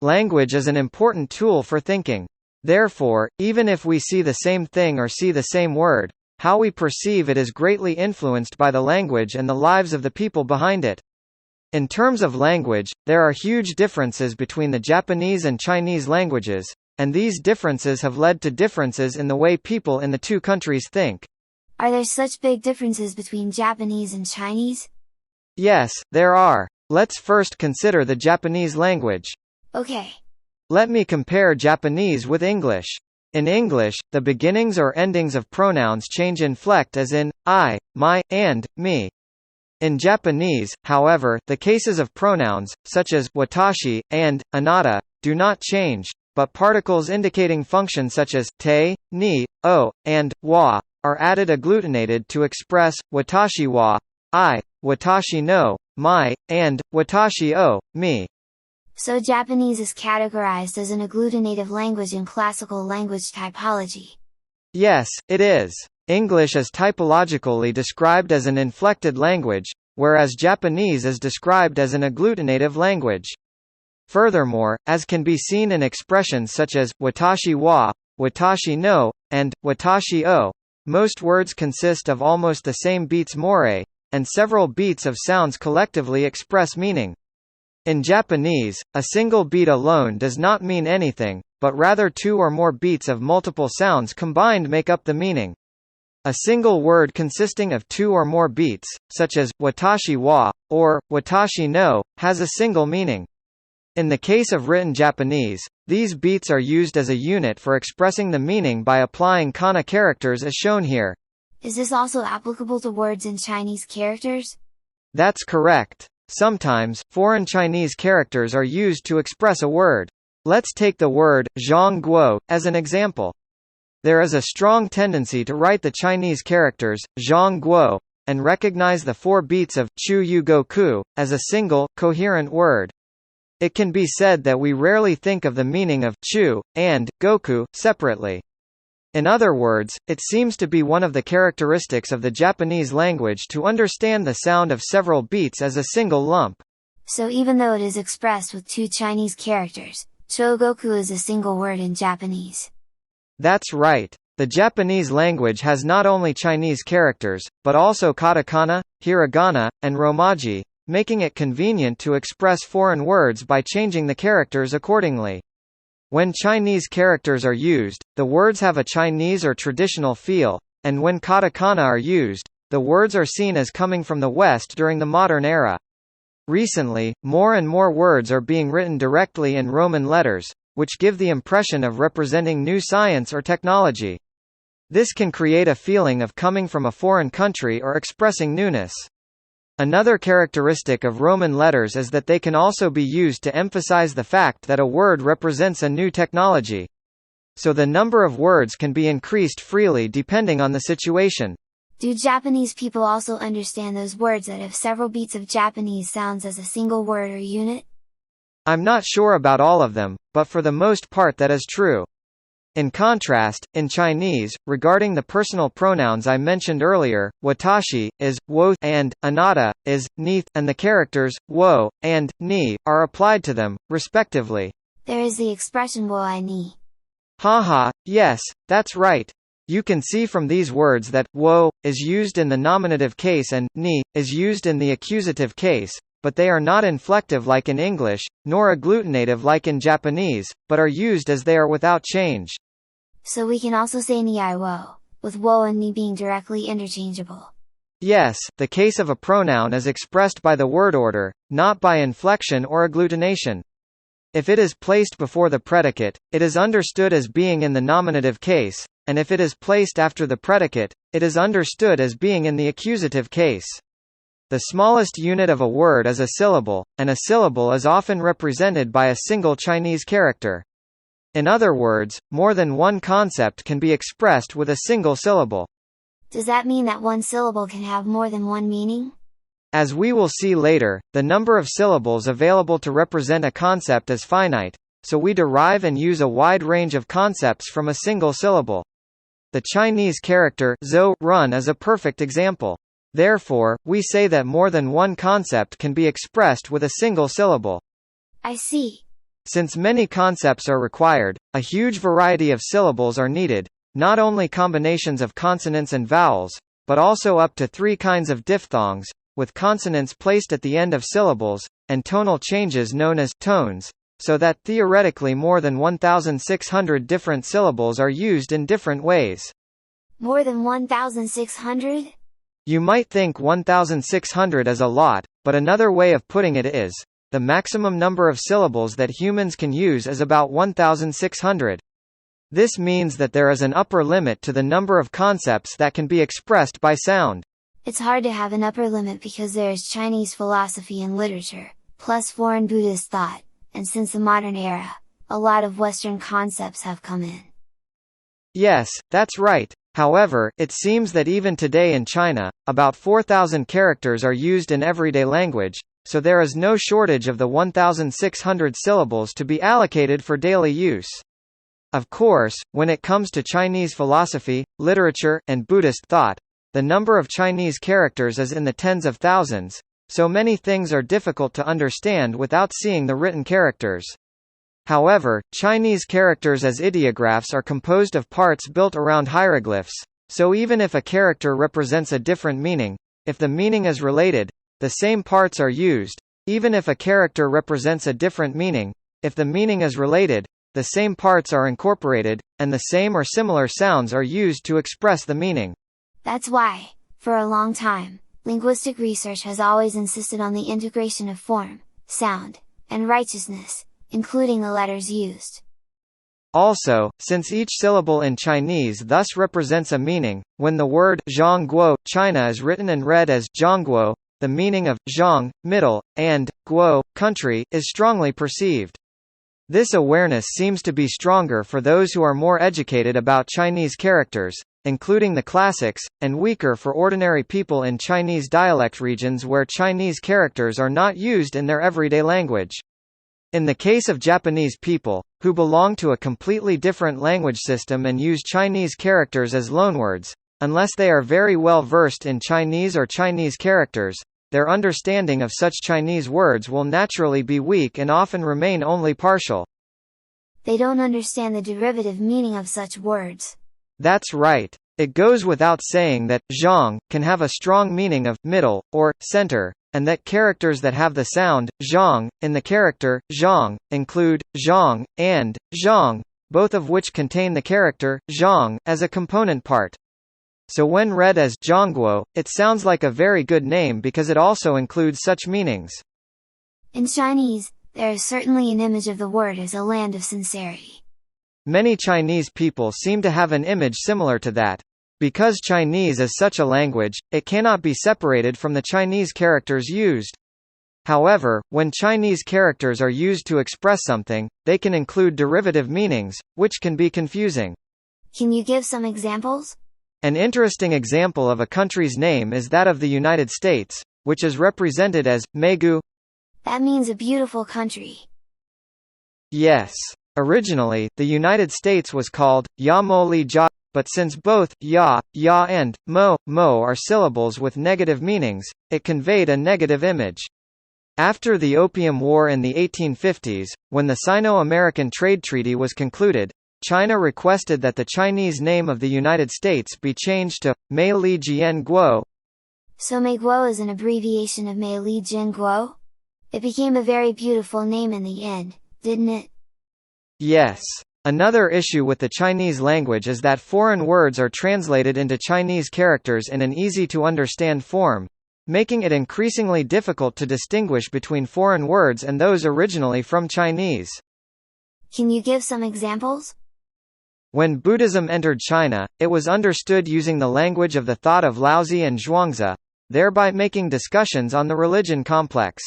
Language is an important tool for thinking. Therefore, even if we see the same thing or see the same word, how we perceive it is greatly influenced by the language and the lives of the people behind it. In terms of language, there are huge differences between the Japanese and Chinese languages, and these differences have led to differences in the way people in the two countries think. Are there such big differences between Japanese and Chinese? Yes, there are. Let's first consider the Japanese language. Okay. Let me compare Japanese with English. In English, the beginnings or endings of pronouns change inflect as in, I, my, and, me. In Japanese, however, the cases of pronouns, such as watashi, and, anata, do not change, but particles indicating function such as te, ni, o, and wa, are added agglutinated to express, watashi wa, I, watashi no, my, and, watashi o, me. So Japanese is categorized as an agglutinative language in classical language typology. Yes, it is. English is typologically described as an inflected language, whereas Japanese is described as an agglutinative language. Furthermore, as can be seen in expressions such as watashi wa, watashi no, and watashi o, most words consist of almost the same beats more, and several beats of sounds collectively express meaning. In Japanese, a single beat alone does not mean anything, but rather two or more beats of multiple sounds combined make up the meaning. A single word consisting of two or more beats, such as watashi wa, or watashi no, has a single meaning. In the case of written Japanese, these beats are used as a unit for expressing the meaning by applying kana characters as shown here. Is this also applicable to words in Chinese characters? That's correct. Sometimes, foreign Chinese characters are used to express a word. Let's take the word zhongguo as an example. There is a strong tendency to write the Chinese characters zhongguo and recognize the four beats of chu yu goku as a single, coherent word. It can be said that we rarely think of the meaning of chu and goku separately. In other words, it seems to be one of the characteristics of the Japanese language to understand the sound of several beats as a single lump. So even though it is expressed with two Chinese characters, Shogoku is a single word in Japanese. That's right. The Japanese language has not only Chinese characters, but also katakana, hiragana, and romaji, making it convenient to express foreign words by changing the characters accordingly. When Chinese characters are used, the words have a Chinese or traditional feel, and when katakana are used, the words are seen as coming from the West during the modern era. Recently, more and more words are being written directly in Roman letters, which give the impression of representing new science or technology. This can create a feeling of coming from a foreign country or expressing newness. Another characteristic of Roman letters is that they can also be used to emphasize the fact that a word represents a new technology. So the number of words can be increased freely depending on the situation. Do Japanese people also understand those words that have several beats of Japanese sounds as a single word or unit? I'm not sure about all of them, but for the most part that is true. In contrast, in Chinese, regarding the personal pronouns I mentioned earlier, watashi is wo and anata is ni, and the characters wo and ni are applied to them, respectively. There is the expression wo I ni. Haha, yes, that's right. You can see from these words that wo is used in the nominative case and ni is used in the accusative case, but they are not inflective like in English, nor agglutinative like in Japanese, but are used as they are without change. So we can also say ni I wo, with wo and ni being directly interchangeable. Yes, the case of a pronoun is expressed by the word order, not by inflection or agglutination. If it is placed before the predicate, it is understood as being in the nominative case, and if it is placed after the predicate, it is understood as being in the accusative case. The smallest unit of a word is a syllable, and a syllable is often represented by a single Chinese character. In other words, more than one concept can be expressed with a single syllable. Does that mean that one syllable can have more than one meaning? As we will see later, the number of syllables available to represent a concept is finite, so we derive and use a wide range of concepts from a single syllable. The Chinese character zhou run is a perfect example. Therefore, we say that more than one concept can be expressed with a single syllable. I see. Since many concepts are required, a huge variety of syllables are needed, not only combinations of consonants and vowels, but also up to 3 kinds of diphthongs, with consonants placed at the end of syllables, and tonal changes known as tones, so that theoretically more than 1,600 different syllables are used in different ways. More than 1,600? You might think 1,600 is a lot, but another way of putting it is, the maximum number of syllables that humans can use is about 1,600. This means that there is an upper limit to the number of concepts that can be expressed by sound. It's hard to have an upper limit because there is Chinese philosophy and literature, plus foreign Buddhist thought, and since the modern era, a lot of Western concepts have come in. Yes, that's right. However, it seems that even today in China, about 4,000 characters are used in everyday language, so there is no shortage of the 1,600 syllables to be allocated for daily use. Of course, when it comes to Chinese philosophy, literature, and Buddhist thought, the number of Chinese characters is in the tens of thousands, so many things are difficult to understand without seeing the written characters. However, Chinese characters as ideographs are composed of parts built around hieroglyphs, so even if a character represents a different meaning, if the meaning is related, the same parts are used. Even if a character represents a different meaning, if the meaning is related, the same parts are incorporated, and the same or similar sounds are used to express the meaning. That's why, for a long time, linguistic research has always insisted on the integration of form, sound, and righteousness, including the letters used. Also, since each syllable in Chinese thus represents a meaning, when the word zhongguo, China is written and read as zhongguo, the meaning of zhong, middle, and guo, country, is strongly perceived. This awareness seems to be stronger for those who are more educated about Chinese characters, including the classics, and weaker for ordinary people in Chinese dialect regions where Chinese characters are not used in their everyday language. In the case of Japanese people, who belong to a completely different language system and use Chinese characters as loanwords, unless they are very well versed in Chinese or Chinese characters, their understanding of such Chinese words will naturally be weak and often remain only partial. They don't understand the derivative meaning of such words. That's right. It goes without saying that zhong can have a strong meaning of middle or center, and that characters that have the sound zhong in the character zhong include zhong and zhong, both of which contain the character zhong as a component part. So when read as zhongguo, it sounds like a very good name because it also includes such meanings. In Chinese, there is certainly an image of the word as a land of sincerity. Many Chinese people seem to have an image similar to that. Because Chinese is such a language, it cannot be separated from the Chinese characters used. However, when Chinese characters are used to express something, they can include derivative meanings, which can be confusing. Can you give some examples? An interesting example of a country's name is that of the United States, which is represented as Megu. That means a beautiful country. Yes. Originally, the United States was called Ya-mo li-jia, but since both ya, and mo are syllables with negative meanings, it conveyed a negative image. After the Opium War in the 1850s, when the Sino-American Trade Treaty was concluded, China requested that the Chinese name of the United States be changed to Mei Li Jian Guo. So Mei Guo is an abbreviation of Mei Li Jian Guo? It became a very beautiful name in the end, didn't it? Yes. Another issue with the Chinese language is that foreign words are translated into Chinese characters in an easy-to-understand form, making it increasingly difficult to distinguish between foreign words and those originally from Chinese. Can you give some examples? When Buddhism entered China, it was understood using the language of the thought of Laozi and Zhuangzi, thereby making discussions on the religion complex.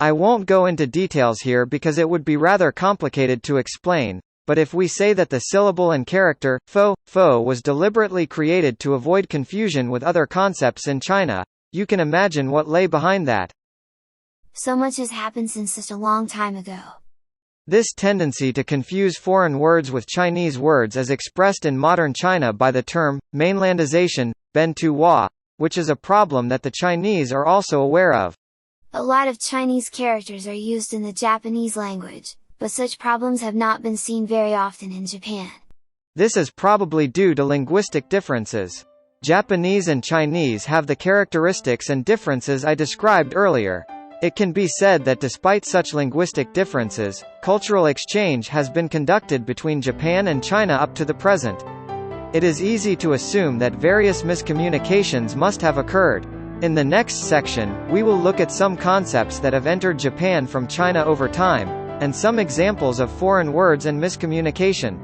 I won't go into details here because it would be rather complicated to explain, but if we say that the syllable and character fo was deliberately created to avoid confusion with other concepts in China, you can imagine what lay behind that. So much has happened since such a long time ago. This tendency to confuse foreign words with Chinese words is expressed in modern China by the term mainlandization, bentuwa, which is a problem that the Chinese are also aware of. A lot of Chinese characters are used in the Japanese language, but such problems have not been seen very often in Japan. This is probably due to linguistic differences. Japanese and Chinese have the characteristics and differences I described earlier. It can be said that despite such linguistic differences, cultural exchange has been conducted between Japan and China up to the present. It is easy to assume that various miscommunications must have occurred. In the next section, we will look at some concepts that have entered Japan from China over time, and some examples of foreign words and miscommunication.